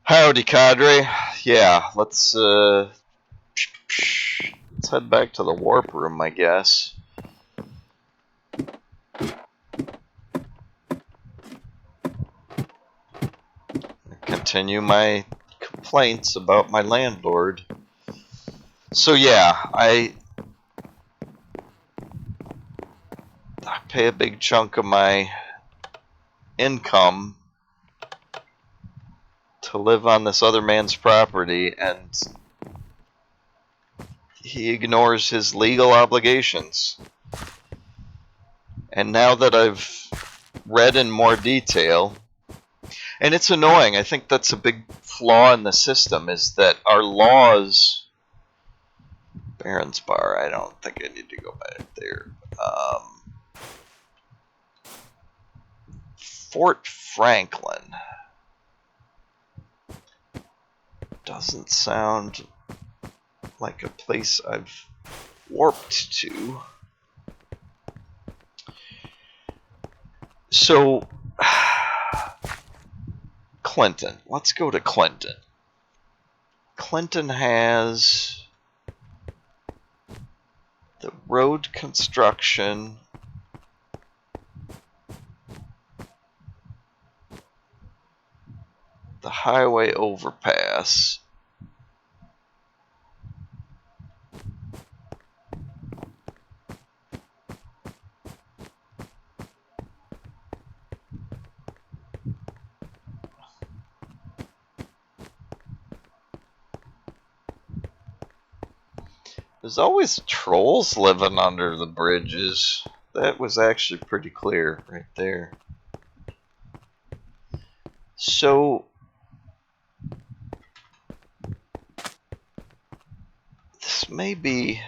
Howdy, cadre. Yeah, let's head back to the warp room, I guess. Continue my complaints about my landlord. So yeah, I pay a big chunk of my income to live on this other man's property, and he ignores his legal obligations. And now that I've read in more detail, and it's annoying, I think that's a big flaw in the system, is that our laws... Baron's Bar, I don't think I need to go back there. Fort Franklin doesn't sound like a place I've warped to. So, Clinton. Let's go to Clinton. Clinton has the road construction, the highway overpass, there's always trolls living under the bridges. That was actually pretty clear right there. So, this may be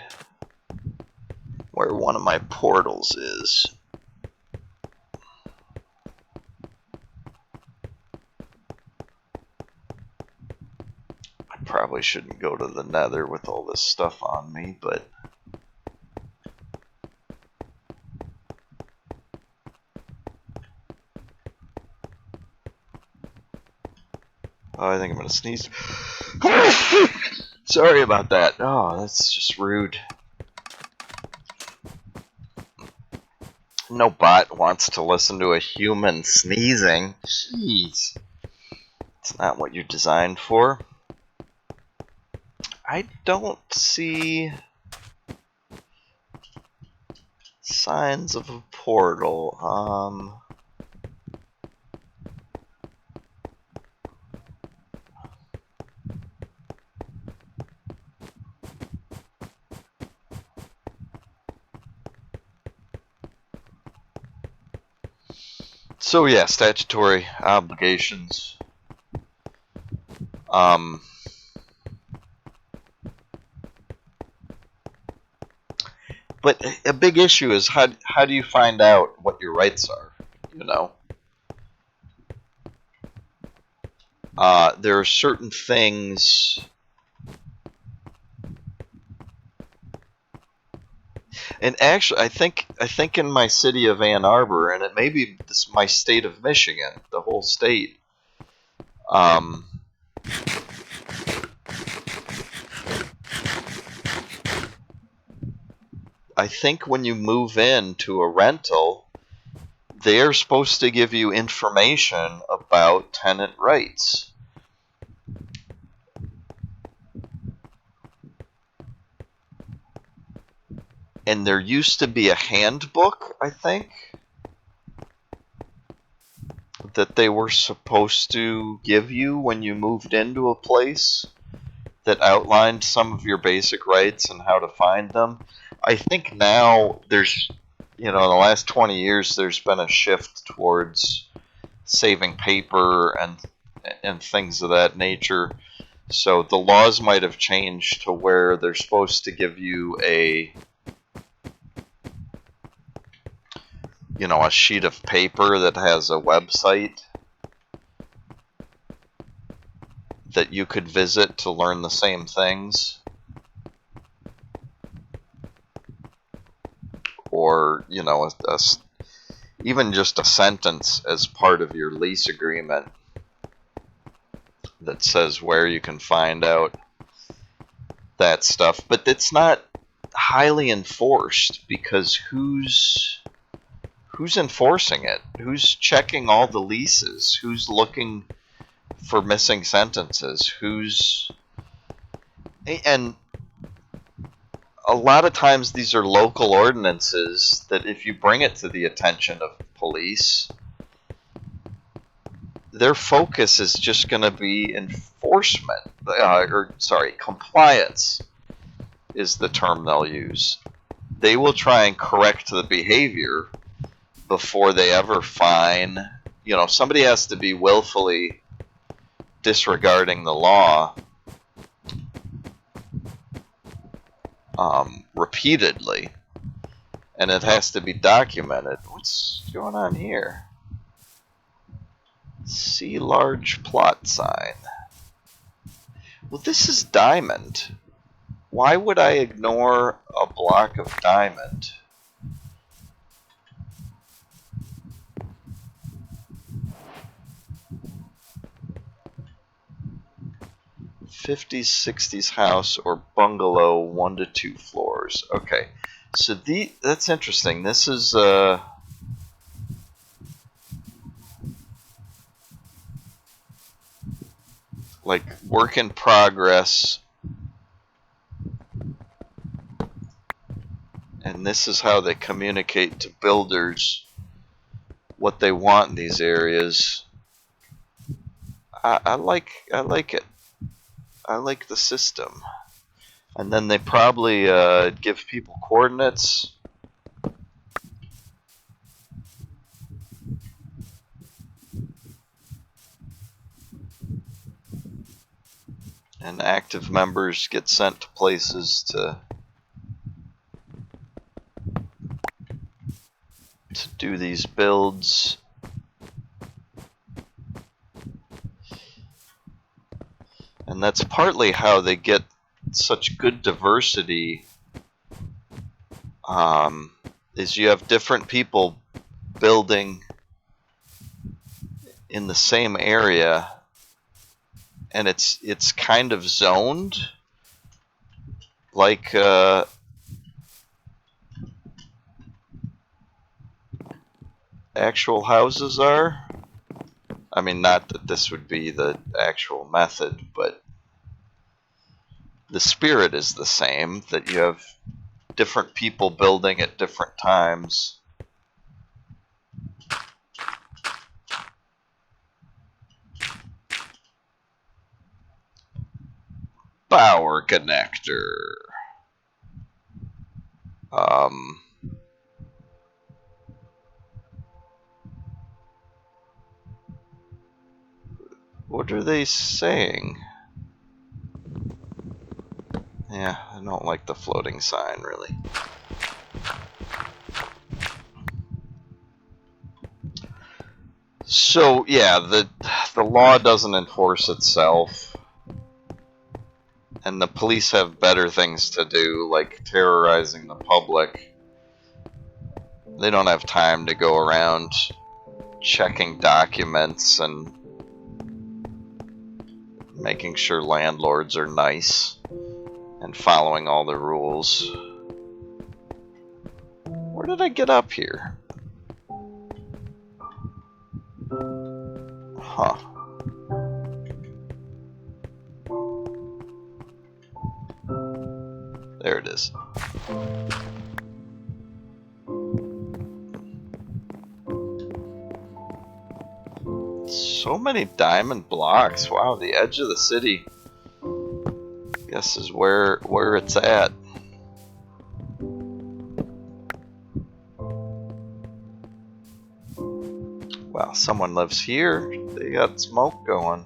where one of my portals is. I probably shouldn't go to the Nether with all this stuff on me, but... Oh, I think I'm gonna sneeze. Sorry about that. Oh, that's just rude. No bot wants to listen to a human sneezing. Jeez. It's not what you're designed for. I don't see signs of a portal. So yeah, statutory obligations. But a big issue is how do you find out what your rights are, you know? There are certain things... And actually, I think in my city of Ann Arbor, and it may be my state of Michigan, the whole state, I think when you move into a rental, they're supposed to give you information about tenant rights. And there used to be a handbook, I think, that they were supposed to give you when you moved into a place that outlined some of your basic rights and how to find them. I think now there's, in the last 20 years, there's been a shift towards saving paper and things of that nature. So the laws might have changed to where they're supposed to give you a sheet of paper that has a website that you could visit to learn the same things. Or, even just a sentence as part of your lease agreement. that says where you can find out that stuff, but it's not highly enforced because who's enforcing it? Who's checking all the leases? Who's looking for missing sentences? And a lot of times these are local ordinances that if you bring it to the attention of police, their focus is just going to be enforcement, compliance is the term they'll use. They will try and correct the behavior before they ever fine. Somebody has to be willfully disregarding the law repeatedly, and it has to be documented. What's going on here? See large plot sign. Well, this is diamond. Why would I ignore a block of diamond? '50s, '60s house or bungalow, 1 to 2 floors. Okay, so that's interesting. This is like work in progress, and this is how they communicate to builders what they want in these areas. I like it. I like the system. And then they probably give people coordinates. And active members get sent to places to do these builds. And that's partly how they get such good diversity, is you have different people building in the same area, and it's kind of zoned like actual houses are. I mean, not that this would be the actual method, but the spirit is the same, that you have different people building at different times. Power connector. What are they saying? Yeah, I don't like the floating sign, really. So, yeah, the law doesn't enforce itself, and the police have better things to do, like terrorizing the public. They don't have time to go around checking documents and making sure landlords are nice and following all the rules. Where did I get up here? Huh. There it is. So many diamond blocks. Wow, the edge of the city, I guess, is where it's at. Wow, someone lives here. They got smoke going.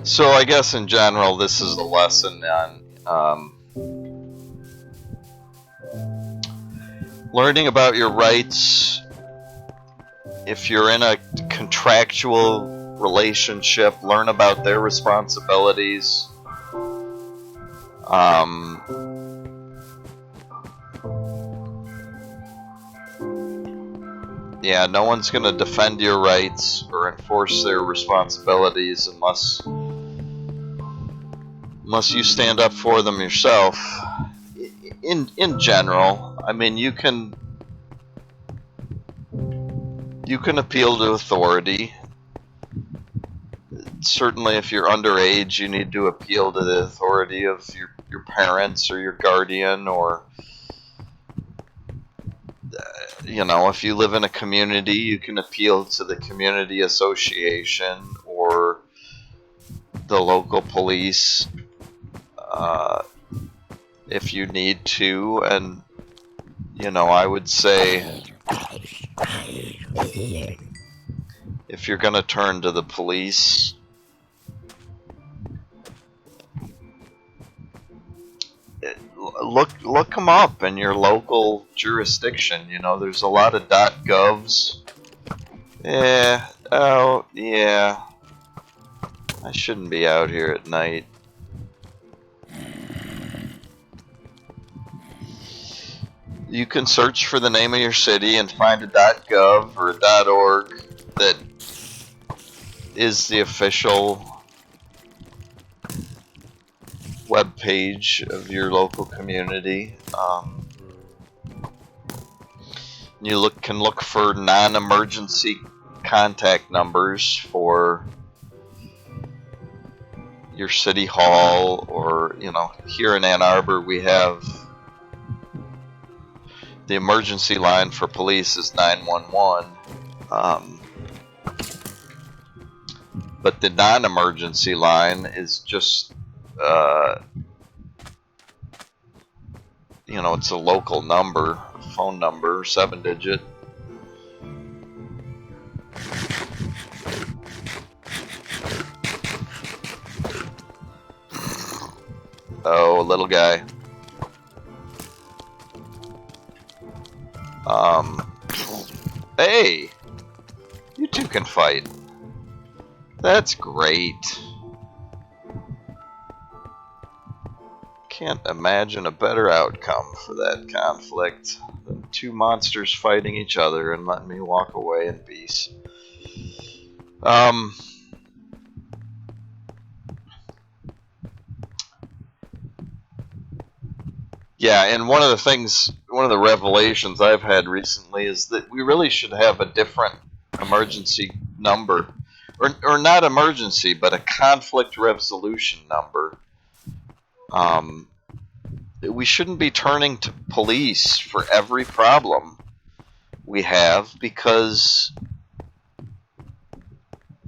So I guess in general, this is a lesson on learning about your rights. If you're in a contractual relationship, learn about their responsibilities. Yeah, no one's going to defend your rights or enforce their responsibilities unless you stand up for them yourself. In general, I mean, you can appeal to authority. Certainly, if you're underage, you need to appeal to the authority of your parents or your guardian, or you know, if you live in a community, you can appeal to the community association or the local police if you need to. And you know, I would say if you're going to turn to the police, look them up in your local jurisdiction. You know, there's a lot of .govs. Yeah, oh, yeah. I shouldn't be out here at night. You can search for the name of your city and find a .gov or a .org that is the official web page of your local community. You can look for non-emergency contact numbers for your city hall, or you know, here in Ann Arbor we have the emergency line for police is 911, but the non-emergency line is just you know, it's a local number, phone number, 7-digit. Oh, little guy. Hey! You two can fight. That's great. Can't imagine a better outcome for that conflict than two monsters fighting each other and letting me walk away in peace. Yeah, and one of the revelations I've had recently is that we really should have a different emergency number, or not emergency, but a conflict resolution number. We shouldn't be turning to police for every problem we have, because,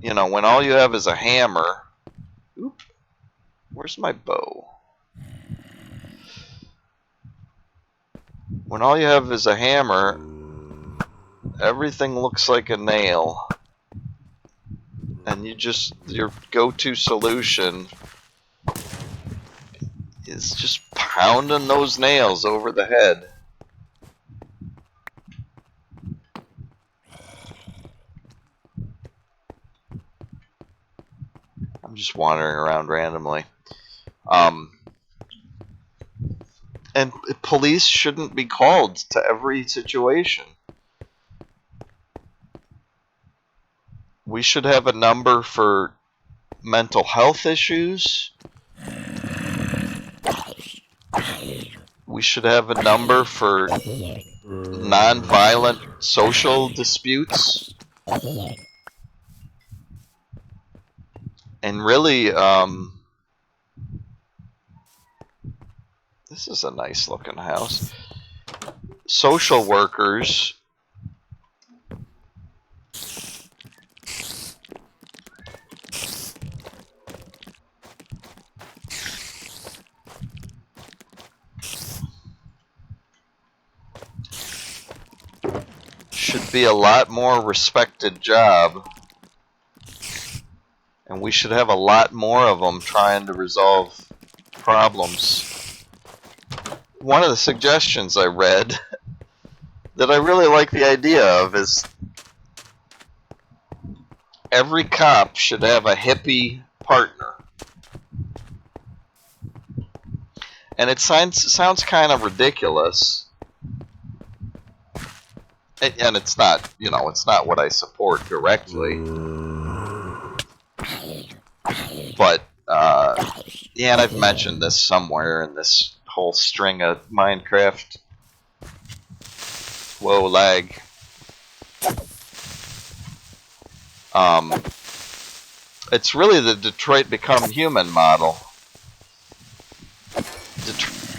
you know, when all you have is a hammer. Oop, where's my bow? When all you have is a hammer, everything looks like a nail. And your go-to solution is just pounding those nails over the head. I'm just wandering around randomly. And police shouldn't be called to every situation. We should have a number for mental health issues. We should have a number for non-violent social disputes. And really, this is a nice looking house. Social workers should be a lot more respected job, and we should have a lot more of them trying to resolve problems. One of the suggestions I read that I really like the idea of is every cop should have a hippie partner. And it sounds kind of ridiculous. And it's not, it's not what I support directly. But, yeah, and I've mentioned this somewhere in this whole string of Minecraft. Whoa, lag. It's really the Detroit Become Human model.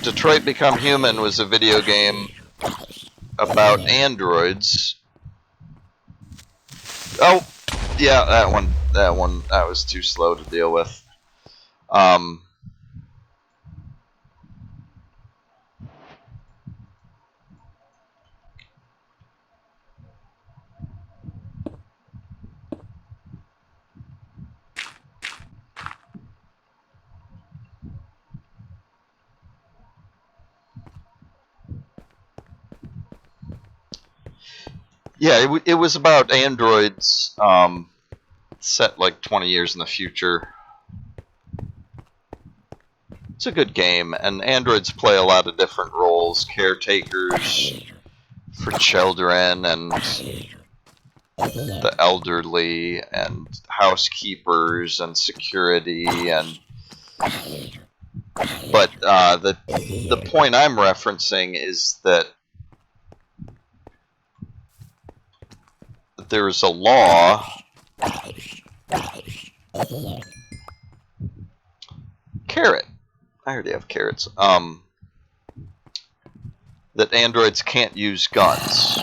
Detroit Become Human was a video game about androids. Oh, yeah, that was too slow to deal with. Yeah, it was about androids, set like 20 years in the future. It's a good game, and androids play a lot of different roles. Caretakers for children, and the elderly, and housekeepers, and security, but the point I'm referencing is that there is a law carrot. I already have carrots. That androids can't use guns.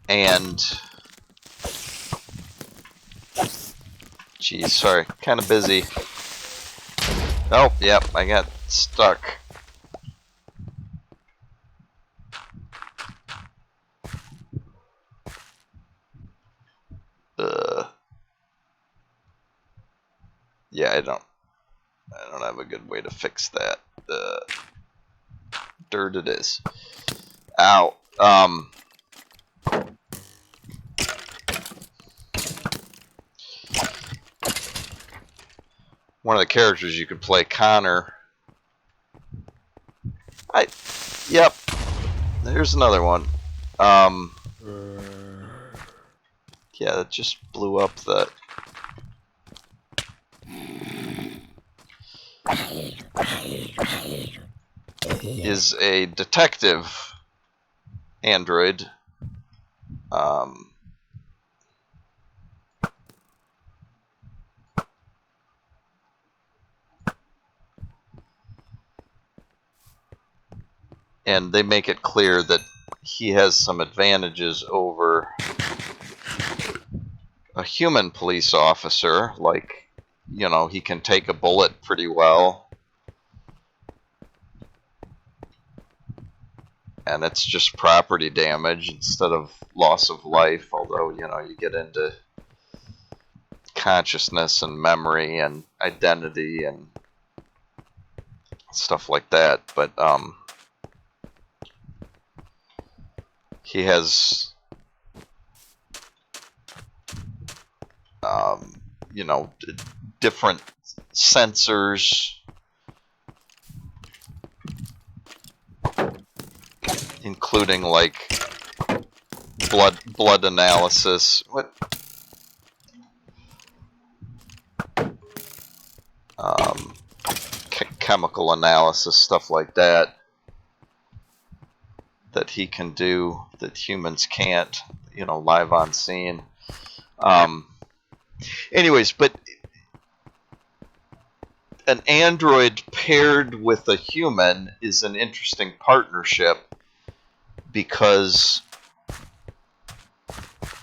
And geez, sorry, kind of busy. Oh, yep, I got stuck. Yeah, I don't have a good way to fix that. Dirt it is. Ow. One of the characters you could play, Connor. Yep. There's another one. Yeah, that just blew up the... Is a detective android. And they make it clear that he has some advantages over a human police officer, like, he can take a bullet pretty well. And it's just property damage instead of loss of life, although, you get into consciousness and memory and identity and stuff like that. But, he has, different sensors, including like blood analysis. What? Chemical analysis, stuff like that. That he can do that humans can't, live on scene. Anyways, but an android paired with a human is an interesting partnership because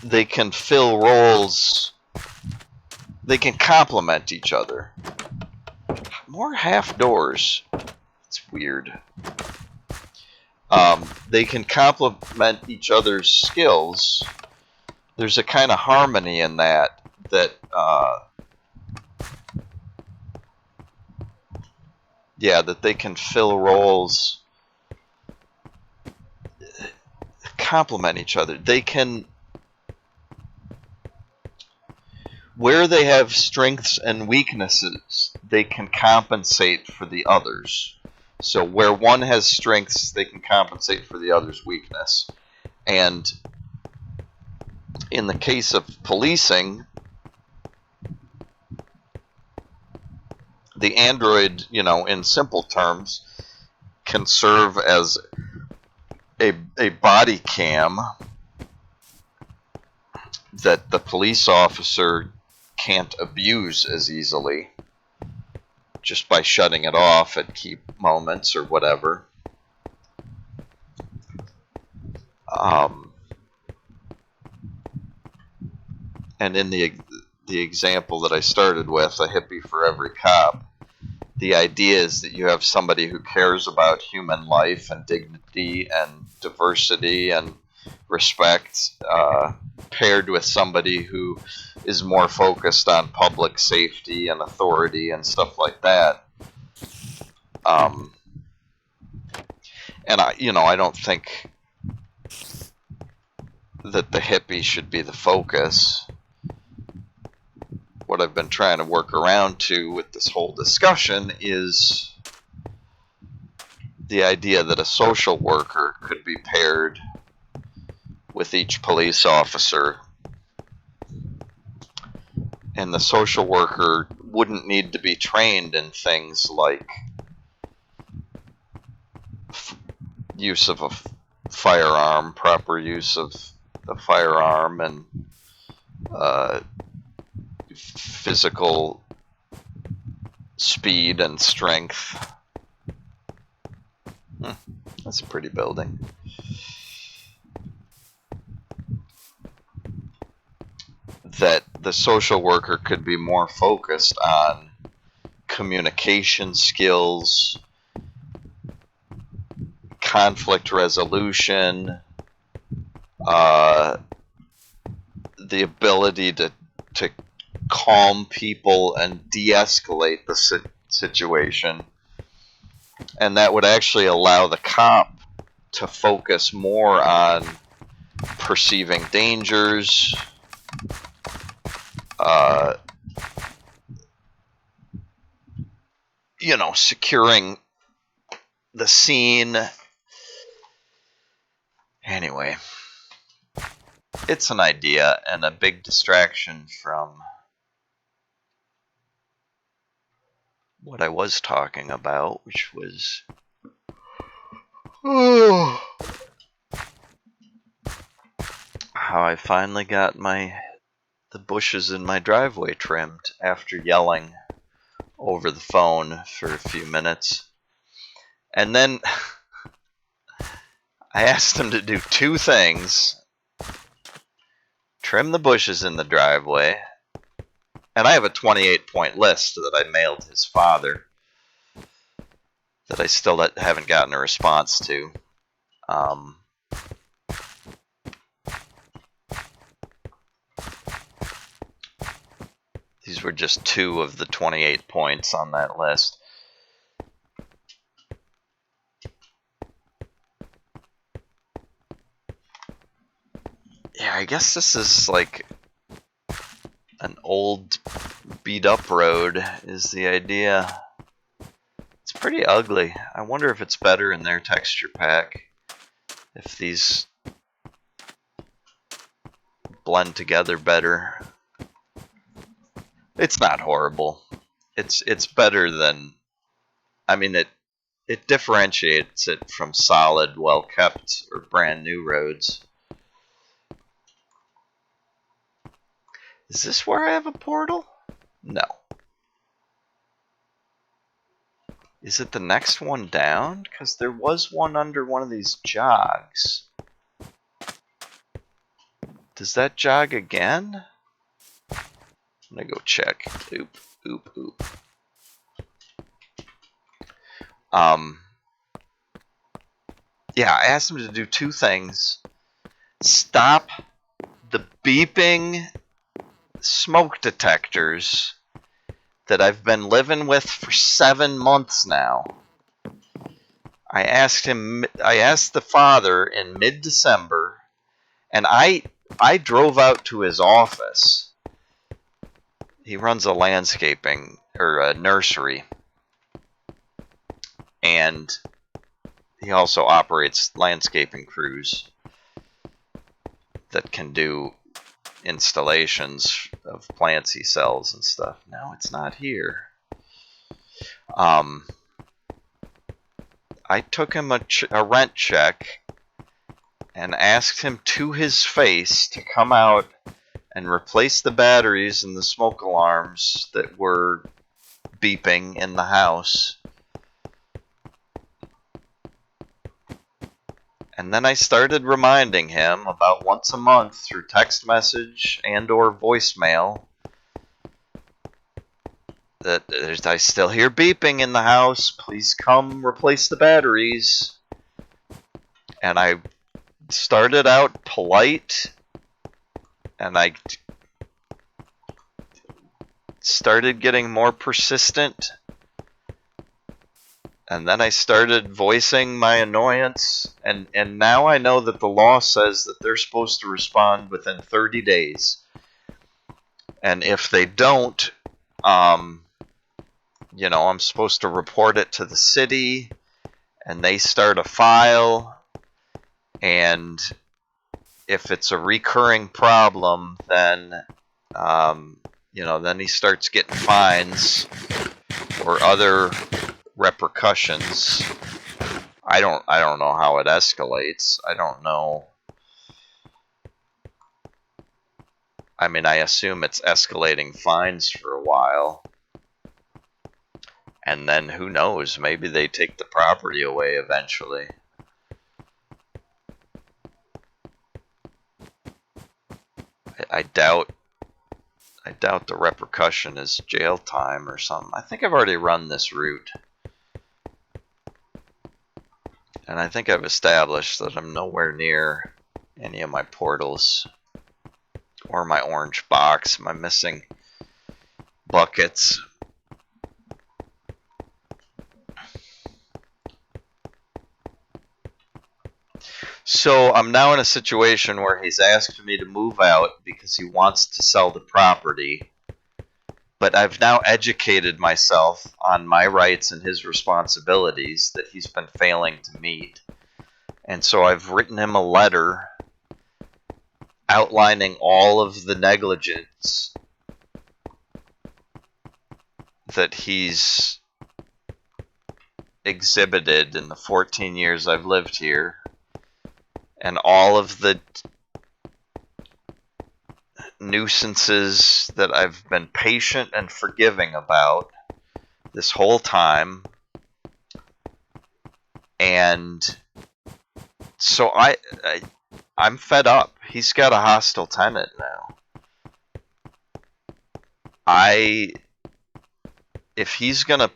they can fill roles, they can complement each other. More half doors. It's weird. They can complement each other's skills. There's a kind of harmony in that yeah, that they can fill roles, complement each other. They can, where they have strengths and weaknesses, they can compensate for the others. So where one has strengths, they can compensate for the other's weakness. And in the case of policing, the android, in simple terms, can serve as a body cam that the police officer can't abuse as easily just by shutting it off at key moments or whatever. And in the example that I started with, a hippie for every cop, the idea is that you have somebody who cares about human life and dignity and diversity and respect, paired with somebody who is more focused on public safety and authority and stuff like that. And I don't think that the hippie should be the focus. What I've been trying to work around to with this whole discussion is the idea that a social worker could be paired with each police officer, and the social worker wouldn't need to be trained in things like use of a firearm, proper use of the firearm, and physical speed and strength. That's a pretty building. That the social worker could be more focused on communication skills, conflict resolution, the ability to calm people and de-escalate the situation. And that would actually allow the cop to focus more on perceiving dangers, securing the scene. Anyway, it's an idea and a big distraction from what I was talking about, which was how I finally got the bushes in my driveway trimmed after yelling over the phone for a few minutes. And then I asked him to do two things: trim the bushes in the driveway, and I have a 28-point list that I mailed his father that I still haven't gotten a response to. These were just two of the 28 points on that list. Yeah, I guess this is like an old, beat-up road is the idea. It's pretty ugly. I wonder if it's better in their texture pack, if these blend together better. It's not horrible. It's better than, I mean, it differentiates it from solid, well-kept, or brand new roads. Is this where I have a portal? No. Is it the next one down? Because there was one under one of these jogs. Does that jog again? I'm gonna go check. Oop, oop, oop. Yeah, I asked him to do two things. Stop the beeping smoke detectors that I've been living with for 7 months now. I asked the father in mid-December, and I drove out to his office. He runs a landscaping or a nursery, and he also operates landscaping crews that can do installations of plants he sells and stuff. No, it's not here. I took him a rent check and asked him to his face to come out and replace the batteries and the smoke alarms that were beeping in the house. And then I started reminding him about once a month through text message and or voicemail that I still hear beeping in the house. Please come replace the batteries. And I started out polite, and I started getting more persistent. And then I started voicing my annoyance, and now I know that the law says that they're supposed to respond within 30 days. And if they don't, you know, I'm supposed to report it to the city, and they start a file, and if it's a recurring problem, then, you know, then he starts getting fines or other repercussions. I don't know how it escalates. I don't know. I mean, I assume it's escalating fines for a while. And then who knows, maybe they take the property away eventually. I doubt the repercussion is jail time or something. I think I've already run this route. And I think I've established that I'm nowhere near any of my portals or my orange box, my missing buckets. So I'm now in a situation where he's asked me to move out because he wants to sell the property. But I've now educated myself on my rights and his responsibilities that he's been failing to meet. And so I've written him a letter outlining all of the negligence that he's exhibited in the 14 years I've lived here, and all of the nuisances that I've been patient and forgiving about this whole time. And so I'm fed up. He's got a hostile tenant now. If he's gonna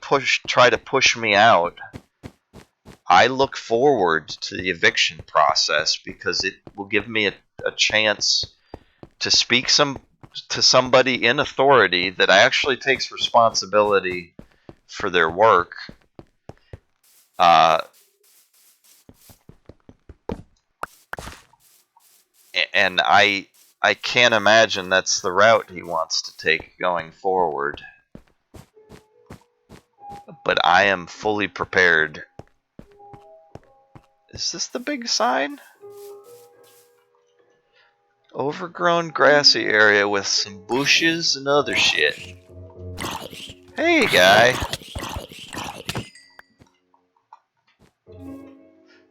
try to push me out, I look forward to the eviction process because it will give me a chance to speak to somebody in authority that actually takes responsibility for their work. And I can't imagine that's the route he wants to take going forward. But I am fully prepared. Is this the big sign? Overgrown grassy area with some bushes and other shit. Hey, guy.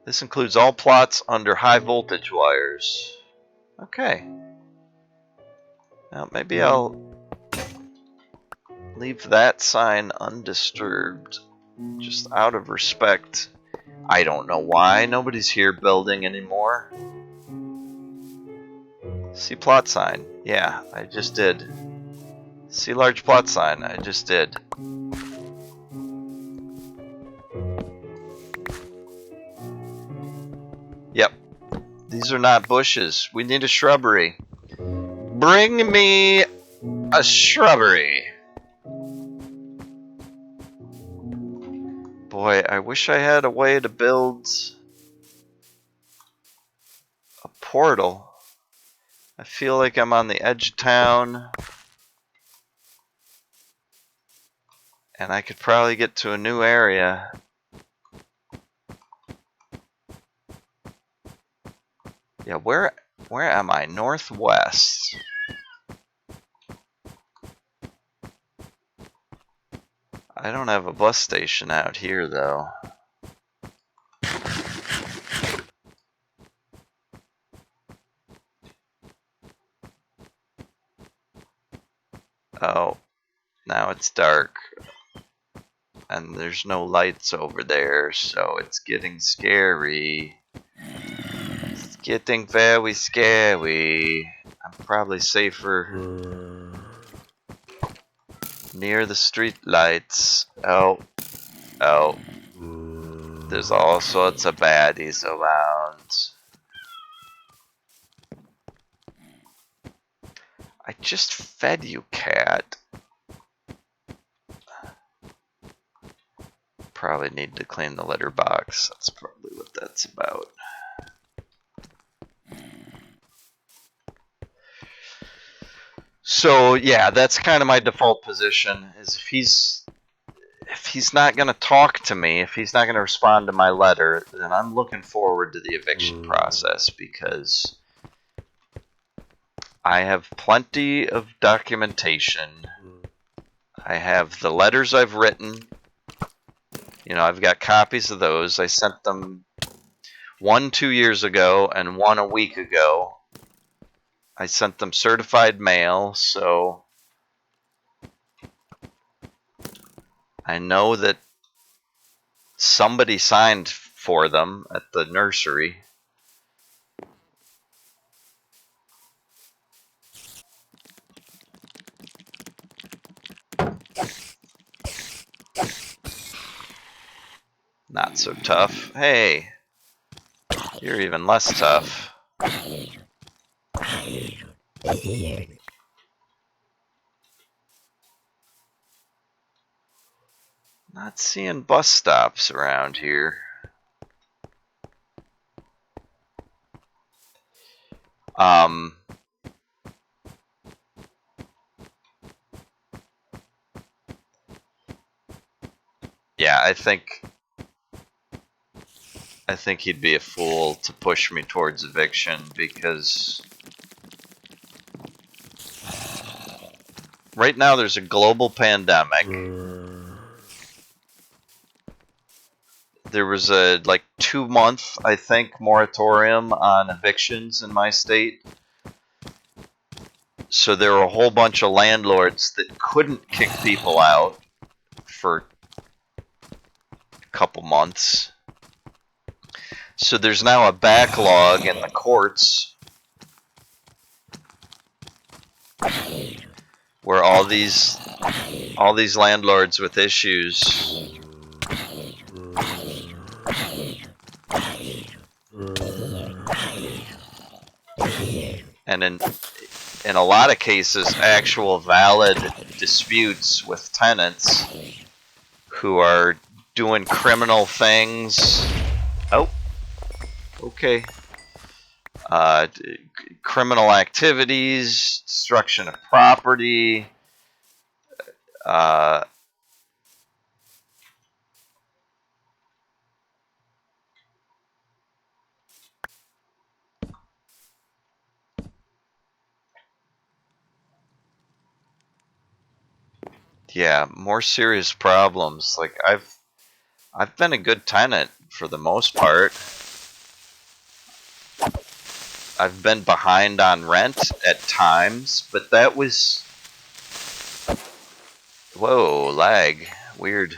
This includes all plots under high voltage wires. Okay. Now maybe I'll leave that sign undisturbed, just out of respect. I don't know why nobody's here building anymore. See plot sign. Yeah, I just did. See large plot sign. I just did. Yep. These are not bushes. We need a shrubbery. Bring me a shrubbery. Boy, I wish I had a way to build a portal. I feel like I'm on the edge of town, and I could probably get to a new area. Yeah, where am I? Northwest. I don't have a bus station out here, though. Oh, now it's dark. And there's no lights over there, so it's getting scary. It's getting very scary. I'm probably safer near the street lights. Oh. There's all sorts of baddies around. I just fed you, cat. Probably need to clean the litter box. That's probably what that's about. So yeah, that's kind of my default position. Is if he's not gonna talk to me, if he's not gonna respond to my letter, then I'm looking forward to the eviction process, because I have plenty of documentation. I have the letters I've written. You know, I've got copies of those. I sent them one 2 years ago and one a week ago. I sent them certified mail, so I know that somebody signed for them at the nursery. Not so tough. Hey, you're even less tough. Not seeing bus stops around here. Yeah, I think he'd be a fool to push me towards eviction, because right now there's a global pandemic. There was a 2-month, I think, moratorium on evictions in my state. So there were a whole bunch of landlords that couldn't kick people out for a couple months. So there's now a backlog in the courts where all these landlords with issues and in a lot of cases actual valid disputes with tenants who are doing criminal things. Oh, okay. Criminal activities, destruction of property, yeah, more serious problems. Like I've been a good tenant for the most part. I've been behind on rent at times, but that was... Whoa, lag. Weird.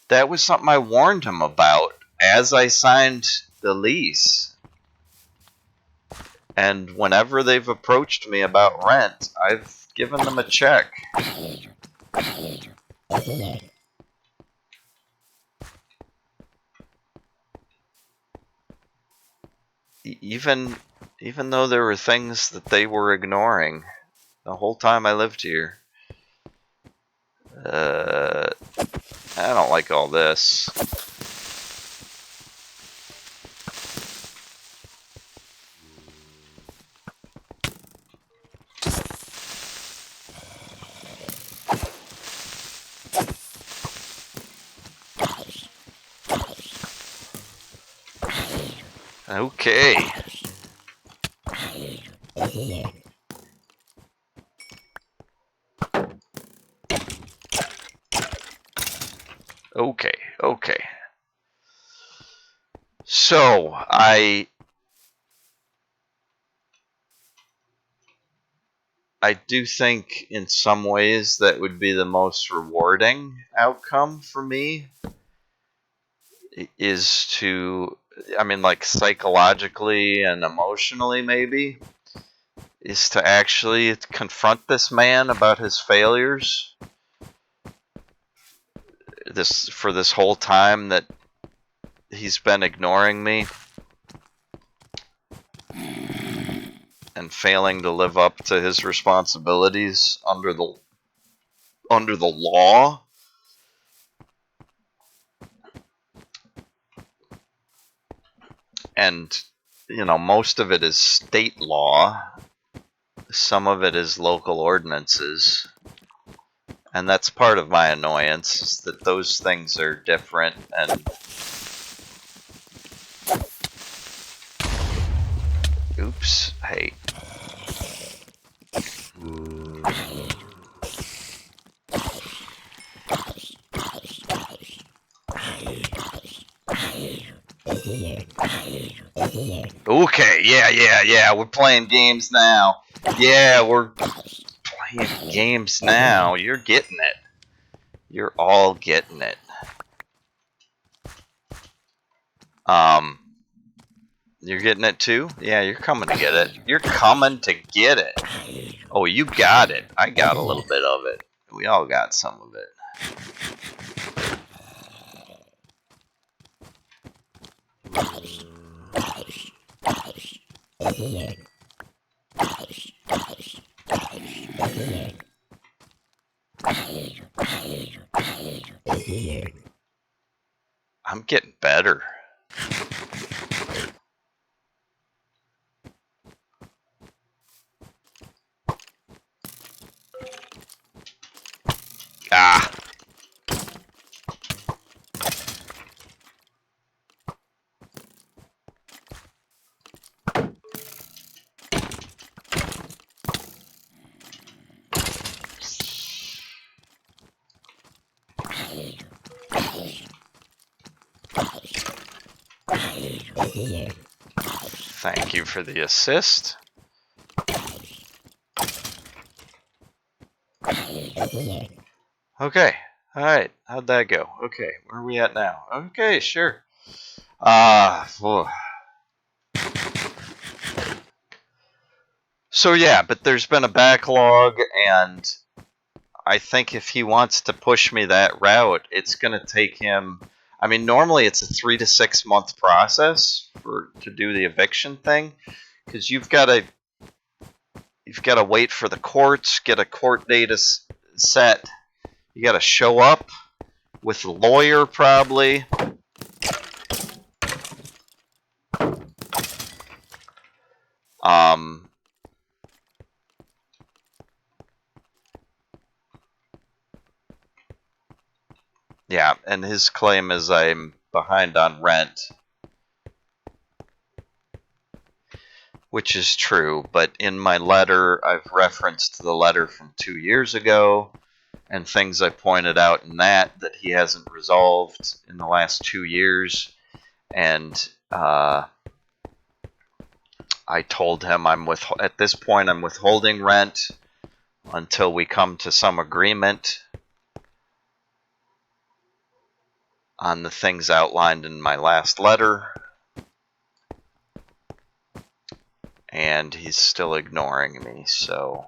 That was something I warned him about as I signed the lease. And whenever they've approached me about rent, I've given them a check. Even though there were things that they were ignoring the whole time I lived here. I don't like all this. Okay. Okay, okay. So, I do think in some ways that would be the most rewarding outcome for me is to, I mean, like psychologically and emotionally maybe, is to actually confront this man about his failures for this whole time that he's been ignoring me and failing to live up to his responsibilities under the law. And most of it is state law, some of it is local ordinances, and that's part of my annoyance, is that those things are different. And oops, hey. Okay, yeah, we're playing games now. Yeah, we're playing games now. You're getting it. You're all getting it. You're getting it too? Yeah, you're coming to get it. You're coming to get it. Oh, you got it. I got a little bit of it. We all got some of it. I'm getting better. Ah. Thank you for the assist. Okay. Alright. How'd that go? Okay. Where are we at now? Okay, sure. So yeah, but there's been a backlog, and I think if he wants to push me that route, it's going to take him. I mean, normally it's a 3 to 6 month process to do the eviction thing, because you've got to wait for the courts, get a court date set. You got to show up with a lawyer probably. Yeah, and his claim is I'm behind on rent, which is true, but in my letter, I've referenced the letter from 2 years ago and things I pointed out in that he hasn't resolved in the last 2 years. And I told him at this point I'm withholding rent until we come to some agreement on the things outlined in my last letter. And he's still ignoring me, so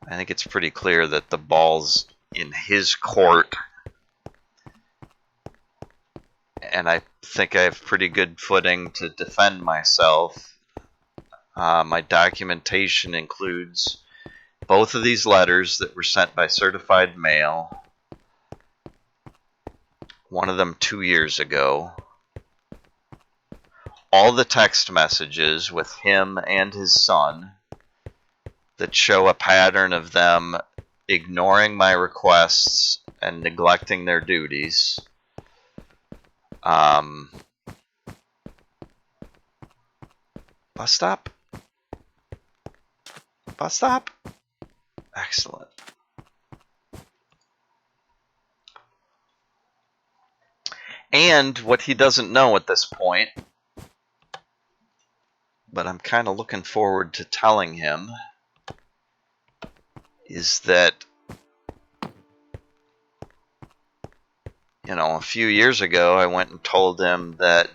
I think it's pretty clear that the ball's in his court, and I think I have pretty good footing to defend myself. My documentation includes both of these letters that were sent by certified mail, one of them 2 years ago. All the text messages with him and his son that show a pattern of them ignoring my requests and neglecting their duties. Bus stop? Bus stop? Excellent. And what he doesn't know at this point, but I'm kind of looking forward to telling him, is that, you know, a few years ago I went and told him that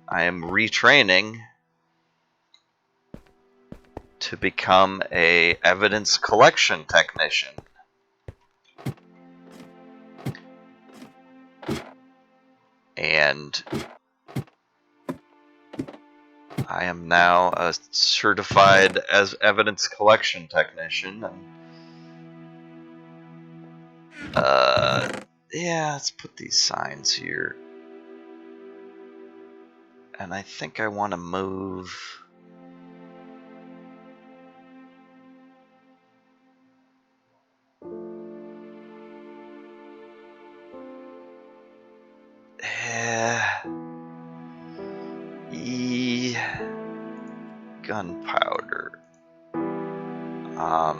I am retraining to become a evidence collection technician. And I am now a certified as evidence collection technician. And, yeah, let's put these signs here. And I think I want to move. Gunpowder. I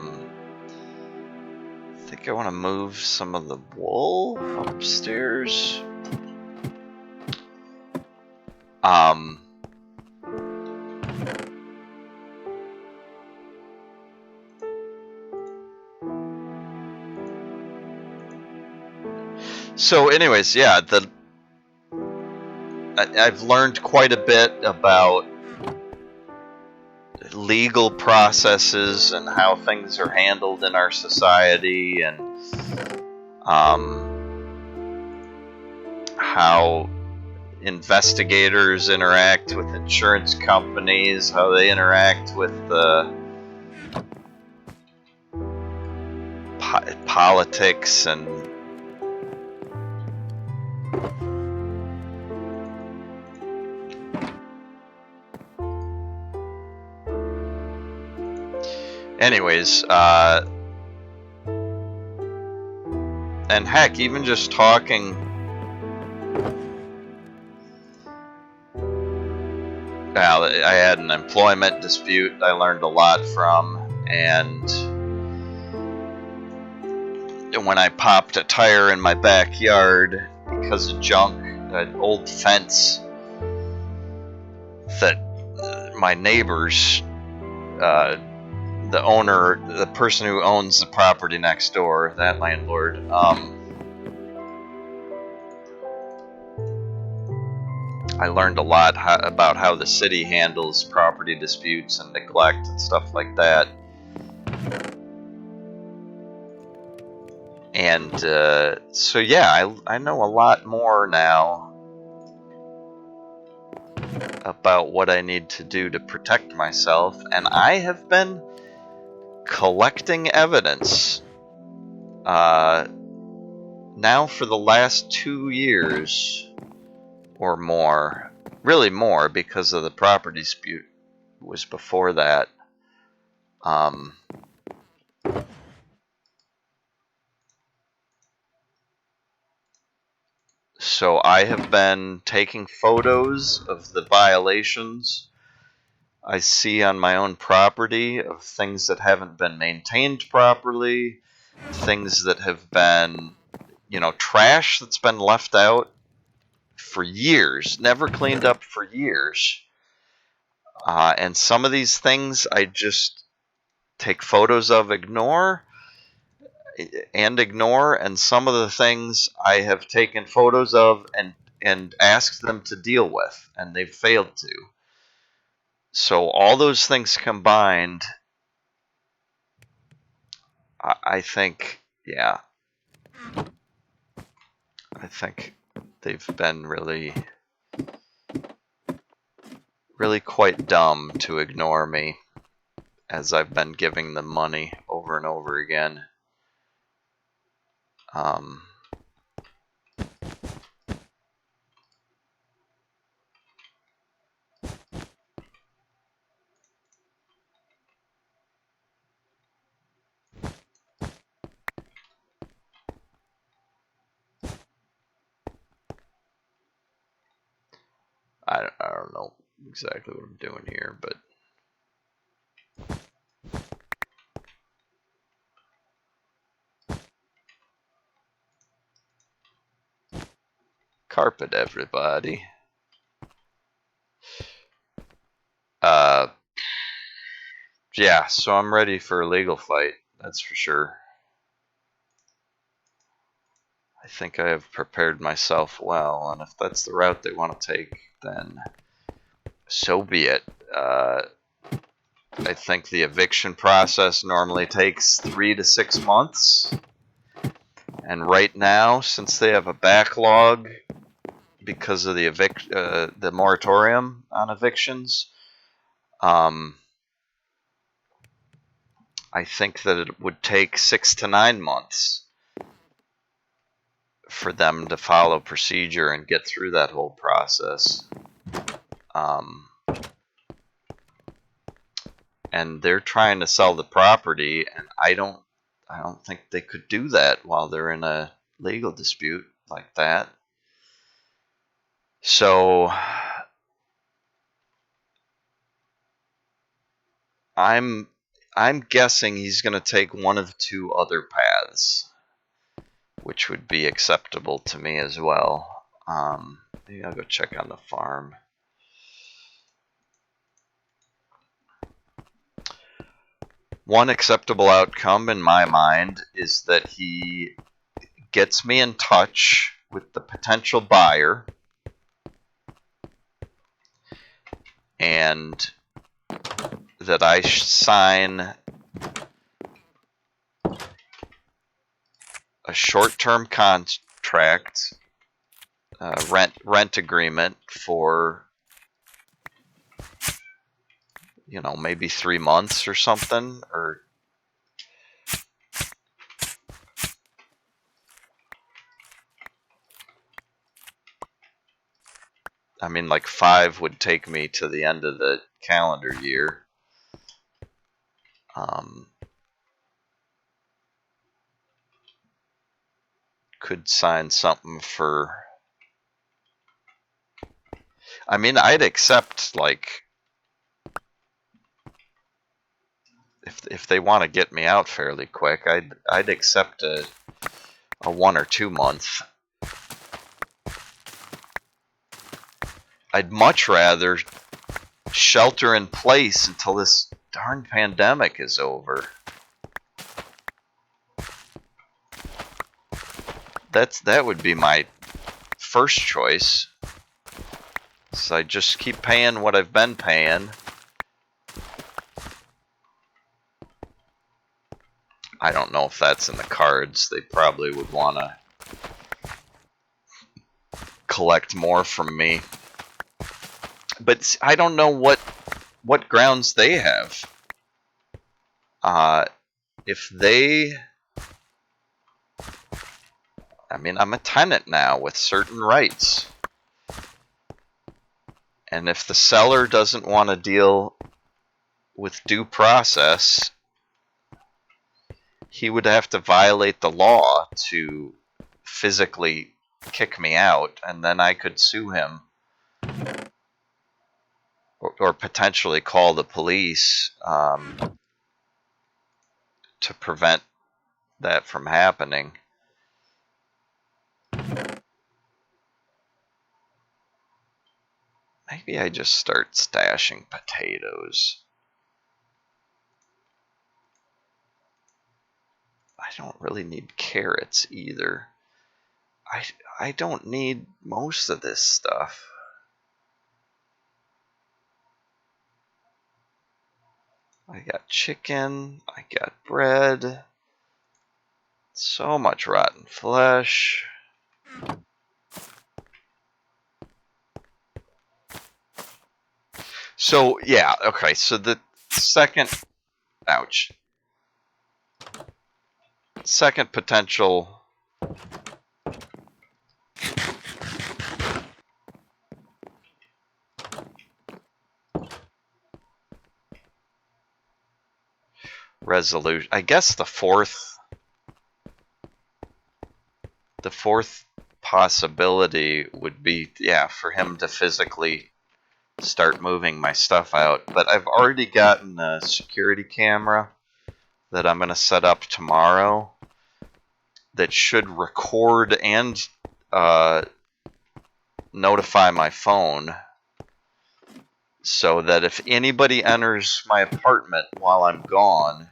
think I want to move some of the wool upstairs. So anyways, yeah, I've learned quite a bit about legal processes and how things are handled in our society, and how investigators interact with insurance companies, how they interact with politics, and anyways, and heck, even just talking, well, I had an employment dispute I learned a lot from, and when I popped a tire in my backyard because of junk, an old fence that my neighbors, the owner, the person who owns the property next door, that landlord, I learned a lot about how the city handles property disputes and neglect and stuff like that. And so yeah, I know a lot more now about what I need to do to protect myself, and I have been collecting evidence now for the last 2 years or more. Really more, because of the property dispute was before that. So I have been taking photos of the violations I see on my own property, of things that haven't been maintained properly, things that have been, you know, trash that's been left out for years, never cleaned up for years. And some of these things I just take photos of, ignore, and some of the things I have taken photos of and asked them to deal with, and they've failed to. So all those things combined, I think, yeah, I think they've been really, really quite dumb to ignore me, as I've been giving them money over and over again. don't know exactly what I'm doing here, but carpet everybody. Yeah, so I'm ready for a legal fight, that's for sure. I think I have prepared myself well, and if that's the route they want to take, then so be it. I think the eviction process normally takes 3 to 6 months. And right now, since they have a backlog because of the moratorium on evictions, I think that it would take 6 to 9 months for them to follow procedure and get through that whole process. And they're trying to sell the property, and I don't think they could do that while they're in a legal dispute like that. So I'm guessing he's going to take one of 2 other paths, which would be acceptable to me as well. Maybe I'll go check on the farm. One acceptable outcome in my mind is that he gets me in touch with the potential buyer, and that I sign a short-term contract, rent agreement for, maybe 3 months or something, or I mean, like 5 would take me to the end of the calendar year. Could sign something for. I mean, I'd accept, like, if they want to get me out fairly quick, I'd accept a 1 or 2 month. I'd much rather shelter in place until this darn pandemic is over. That would be my first choice. So I just keep paying what I've been paying. I don't know if that's in the cards. They probably would want to collect more from me. But I don't know what grounds they have. If they... I mean, I'm a tenant now with certain rights. And if the seller doesn't want to deal with due process, he would have to violate the law to physically kick me out, and then I could sue him. Or potentially call the police to prevent that from happening. Maybe I just start stashing potatoes. I don't really need carrots either. I don't need most of this stuff. I got chicken, I got bread, so much rotten flesh. So, yeah, okay, so the second potential resolution, I guess the fourth possibility would be, for him to physically start moving my stuff out. But I've already gotten a security camera that I'm going to set up tomorrow that should record and notify my phone, so that if anybody enters my apartment while I'm gone,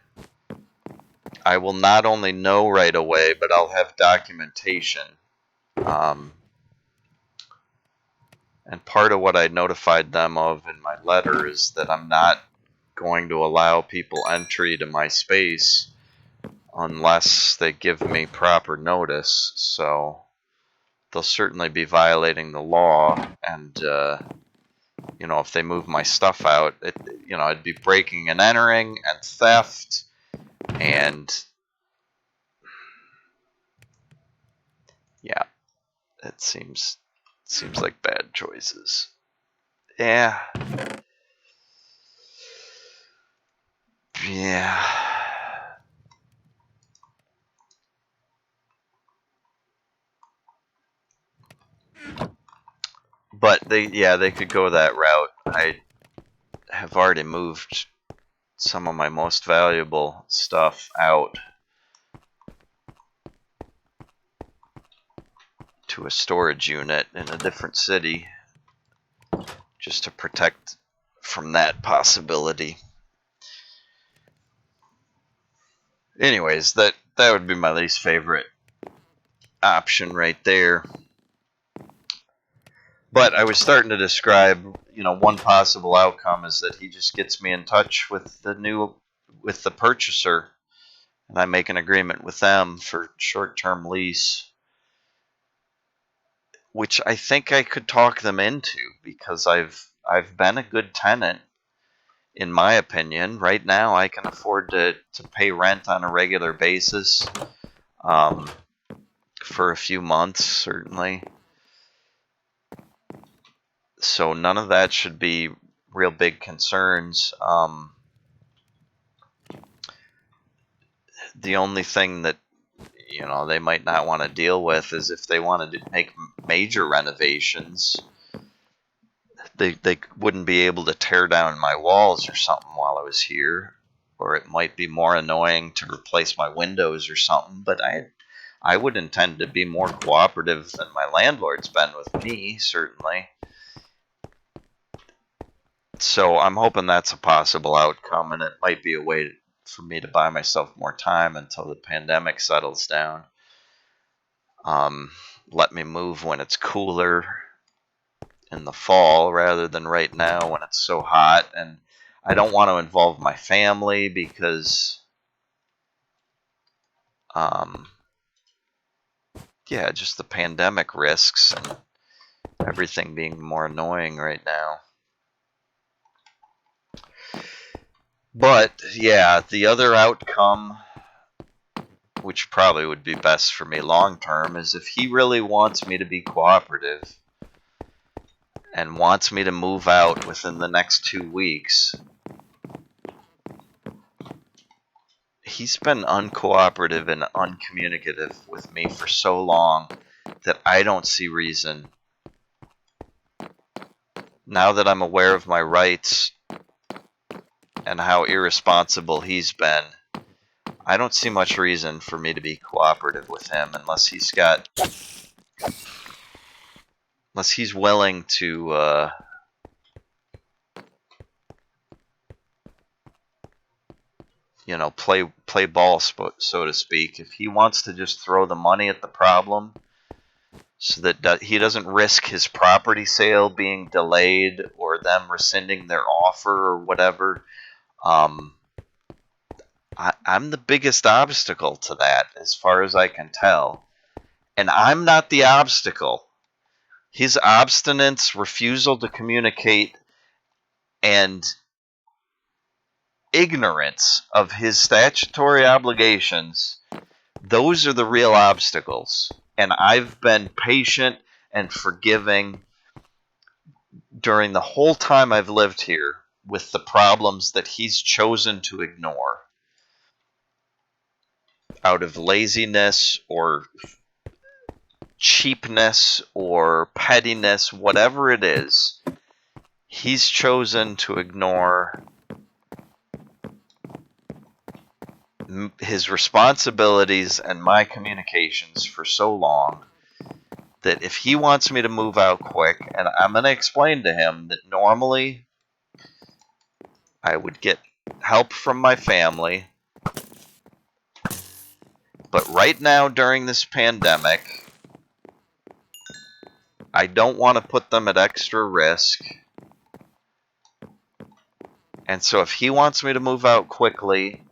I will not only know right away, but I'll have documentation. And part of what I notified them of in my letter is that I'm not going to allow people entry to my space unless they give me proper notice. So they'll certainly be violating the law, and if they move my stuff out, it'd be breaking and entering and theft, and yeah, it seems like bad choices. Yeah. Yeah. But they could go that route. I have already moved some of my most valuable stuff out to a storage unit in a different city, just to protect from that possibility. Anyways, that would be my least favorite option right there. But I was starting to describe, one possible outcome is that he just gets me in touch with the purchaser, and I make an agreement with them for short-term lease, which I think I could talk them into, because I've been a good tenant, in my opinion. Right now, I can afford to pay rent on a regular basis, for a few months, certainly. So none of that should be real big concerns. The only thing that they might not want to deal with is if they wanted to make major renovations. They wouldn't be able to tear down my walls or something while I was here, or it might be more annoying to replace my windows or something. But I would intend to be more cooperative than my landlord's been with me, certainly. So I'm hoping that's a possible outcome, and it might be a way for me to buy myself more time until the pandemic settles down. Let me move when it's cooler in the fall rather than right now when it's so hot. And I don't want to involve my family because, just the pandemic risks and everything being more annoying right now. But yeah, the other outcome, which probably would be best for me long term, is if he really wants me to be cooperative and wants me to move out within the next 2 weeks. He's been uncooperative and uncommunicative with me for so long that I don't see reason, now that I'm aware of my rights and how irresponsible he's been, I don't see much reason for me to be cooperative with him unless he's willing to play ball, so to speak. If he wants to just throw the money at the problem so that he doesn't risk his property sale being delayed or them rescinding their offer or whatever, I'm the biggest obstacle to that, as far as I can tell. And I'm not the obstacle. His obstinance, refusal to communicate, and ignorance of his statutory obligations, those are the real obstacles. And I've been patient and forgiving during the whole time I've lived here with the problems that he's chosen to ignore out of laziness or cheapness or pettiness, whatever it is. he's chosen to ignore his responsibilities and my communications for so long that if he wants me to move out quick, and I'm going to explain to him that normally I would get help from my family, but right now during this pandemic, I don't want to put them at extra risk. And so if he wants me to move out quickly,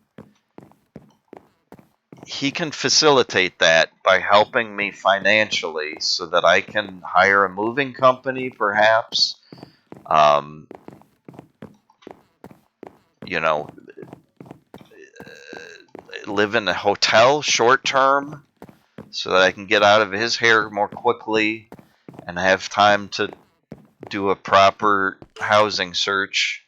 he can facilitate that by helping me financially so that I can hire a moving company, perhaps. Um, you know, live in a hotel short term so that I can get out of his hair more quickly and have time to do a proper housing search.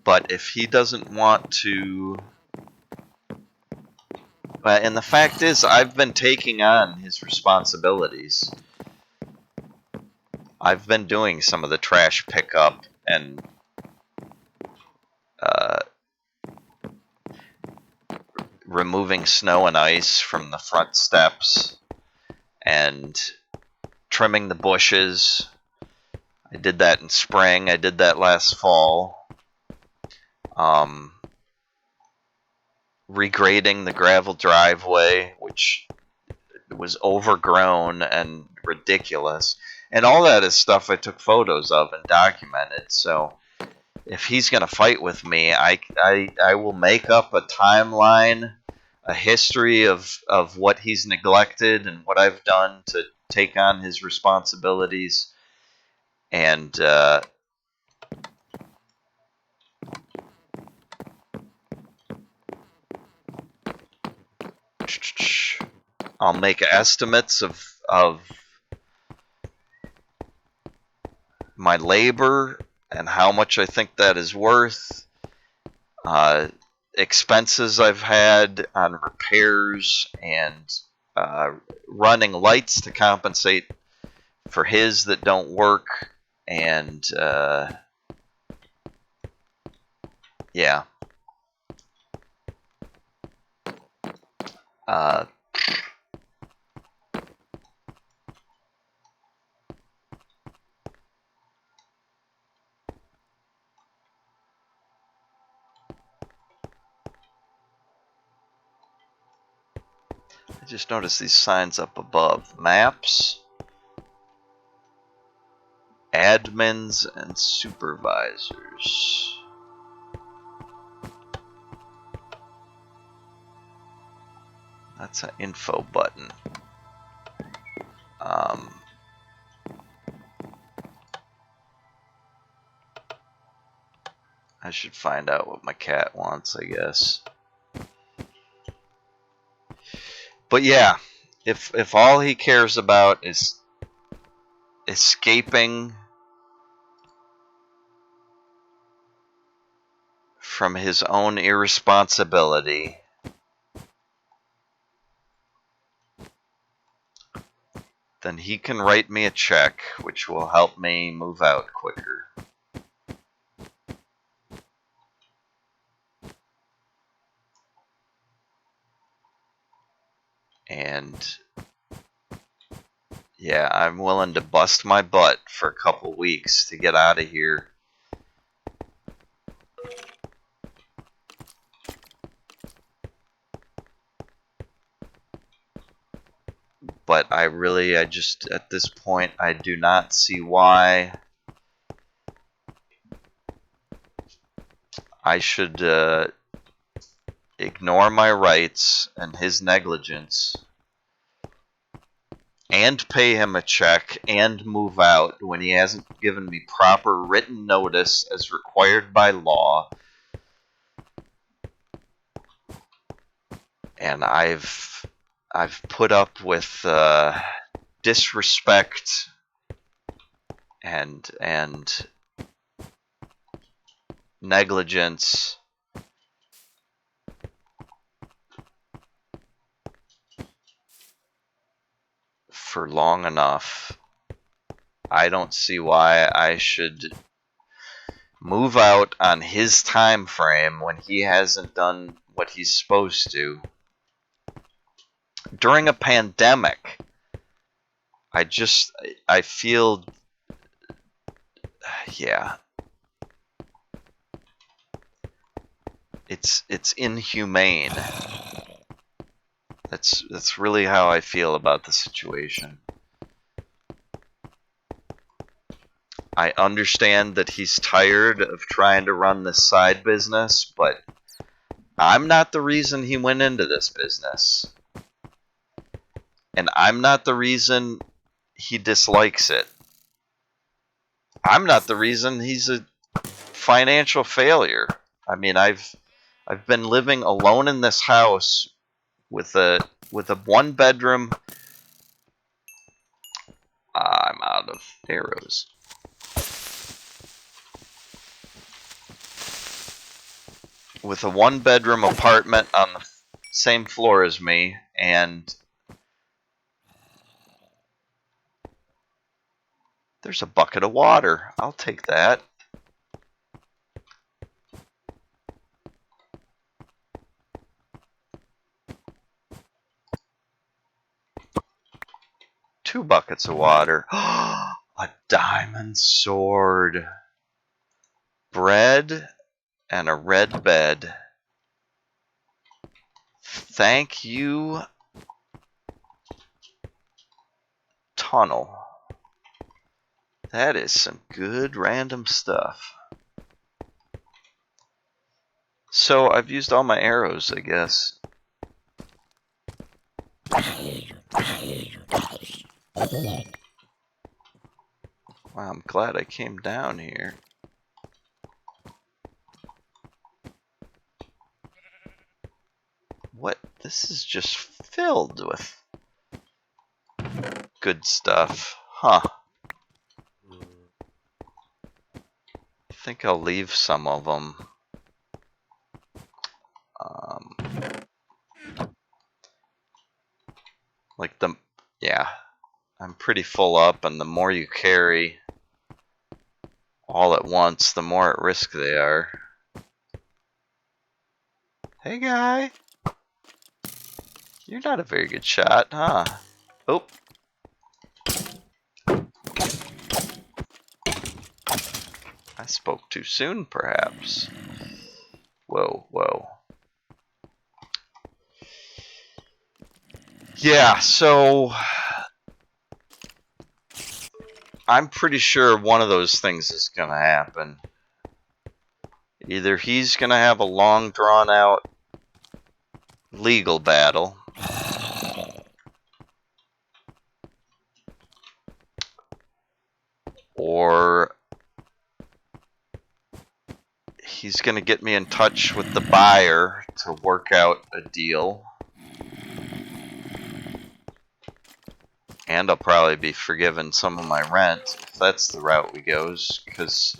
But if he doesn't want to... And the fact is, I've been taking on his responsibilities. I've been doing some of the trash pickup and removing snow and ice from the front steps and trimming the bushes. I did that in spring. I did that last fall. Regrading the gravel driveway, which was overgrown and ridiculous. And all that is stuff I took photos of and documented. So if he's going to fight with me, I will make up a timeline, a history of what he's neglected and what I've done to take on his responsibilities. And I'll make estimates of my labor and how much I think that is worth. Expenses I've had on repairs and running lights to compensate for his that don't work. And yeah. I just noticed these signs up above. Maps, admins, and supervisors. That's an info button. I should find out what my cat wants, I guess. But yeah, if all he cares about is escaping from his own irresponsibility, then he can write me a check, which will help me move out quicker. And yeah, I'm willing to bust my butt for a couple weeks to get out of here. But I just, at this point, I do not see why I should ignore my rights and his negligence and pay him a check and move out when he hasn't given me proper written notice as required by law. And I've put up with disrespect and negligence. for long enough. I don't see why I should move out on his time frame when he hasn't done what he's supposed to. During a pandemic, I feel, yeah, it's inhumane. That's really how I feel about the situation. I understand that he's tired of trying to run this side business, but I'm not the reason he went into this business. And I'm not the reason he dislikes it. I'm not the reason he's a financial failure. I mean, I've been living alone in this house with a one bedroom. I'm out of arrows. With a one bedroom apartment on the same floor as me, and there's a bucket of water. I'll take that. Two buckets of water. A diamond sword. Bread and a red bed. Thank you, tunnel. That is some good random stuff. So I've used all my arrows, I guess. Wow, I'm glad I came down here. What? This is just filled with good stuff. Huh. I think I'll leave some of them. Like the... Yeah. I'm pretty full up, and the more you carry all at once, the more at risk they are. Hey, guy. You're not a very good shot, huh? Oh. I spoke too soon, perhaps. Whoa, whoa. Yeah, so I'm pretty sure one of those things is going to happen. Either he's going to have a long, drawn-out legal battle, or he's going to get me in touch with the buyer to work out a deal. And I'll probably be forgiven some of my rent if that's the route we goes, because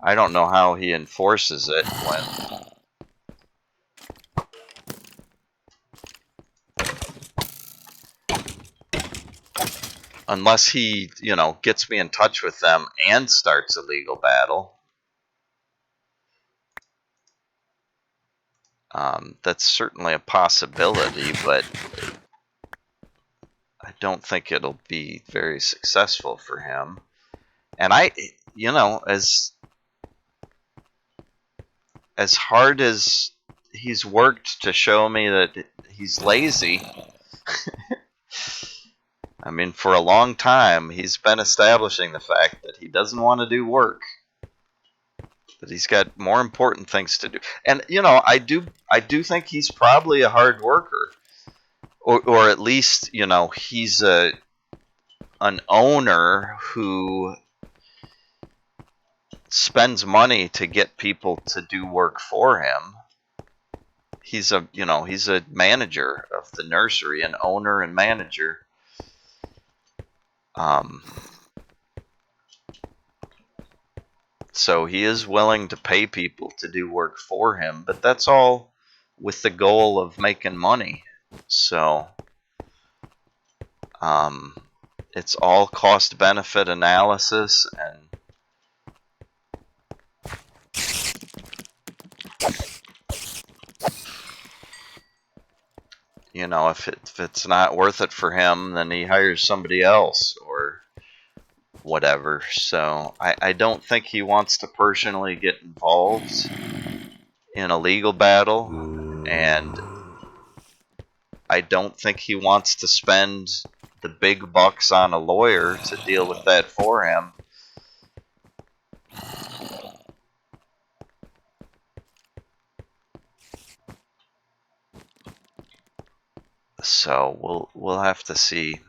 I don't know how he enforces it when... Unless he, you know, gets me in touch with them and starts a legal battle. That's certainly a possibility, but I don't think it'll be very successful for him. And you know, as hard as he's worked to show me that he's lazy, I mean, for a long time, he's been establishing the fact that he doesn't want to do work. That he's got more important things to do. And, you know, I do think he's probably a hard worker. Or at least, you know, he's an owner who spends money to get people to do work for him. He's a manager of the nursery, an owner and manager. So he is willing to pay people to do work for him, but that's all with the goal of making money. So, It's all cost-benefit analysis, and you know, if it's not worth it for him, then he hires somebody else or whatever. So I don't think he wants to personally get involved in a legal battle, and I don't think he wants to spend the big bucks on a lawyer to deal with that for him. So we'll have to see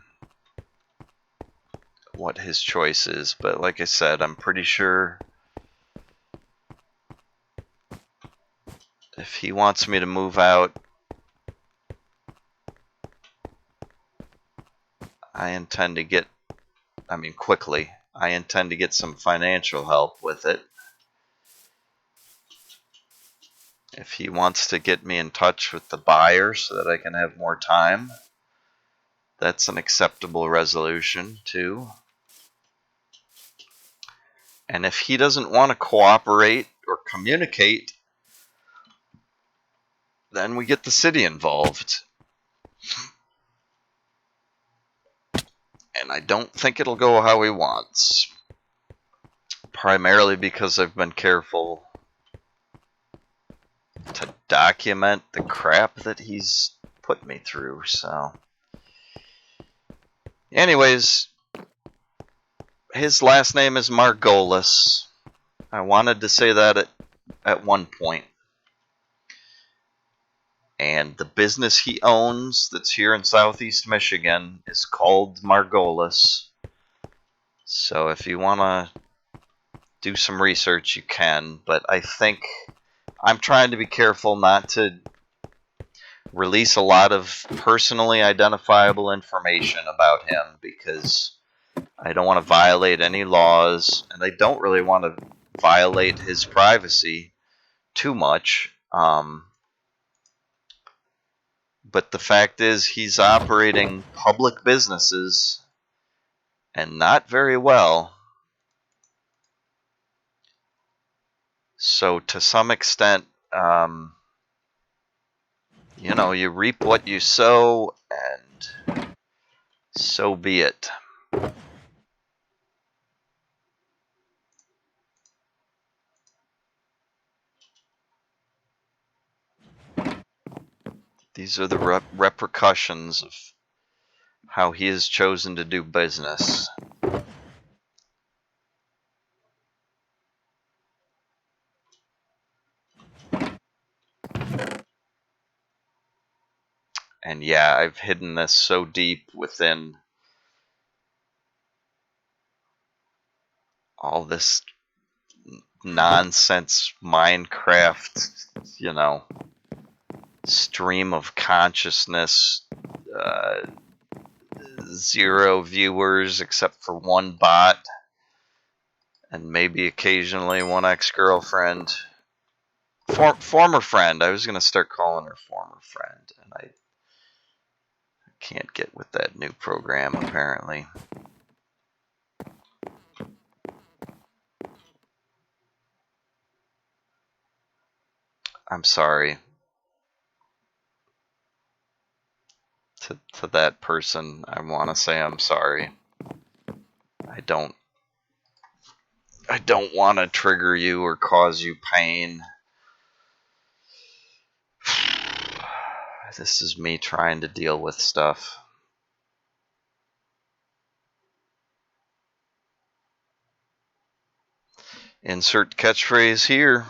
what his choice is. But like I said, I'm pretty sure if he wants me to move out, quickly. I intend to get some financial help with it. If he wants to get me in touch with the buyer so that I can have more time, that's an acceptable resolution too. And if he doesn't want to cooperate or communicate, then we get the city involved. And I don't think it'll go how he wants. Primarily because I've been careful to document the crap that he's put me through. So, anyways, his last name is Margolis. I wanted to say that at one point. And the business he owns that's here in Southeast Michigan is called Margolis. So if you want to do some research, you can. But I think I'm trying to be careful not to release a lot of personally identifiable information about him, because I don't want to violate any laws, and I don't really want to violate his privacy too much. But the fact is, he's operating public businesses and not very well. So to some extent, you reap what you sow, and so be it. These are the repercussions of how he has chosen to do business. And yeah, I've hidden this so deep within all this nonsense Minecraft, stream of consciousness, 0 viewers except for one bot, and maybe occasionally one ex-girlfriend. Former friend. I was going to start calling her former friend, and I can't get with that new program, apparently. I'm sorry to that person. I want to say I'm sorry. I don't want to trigger you or cause you pain. This is me trying to deal with stuff. Insert catchphrase here.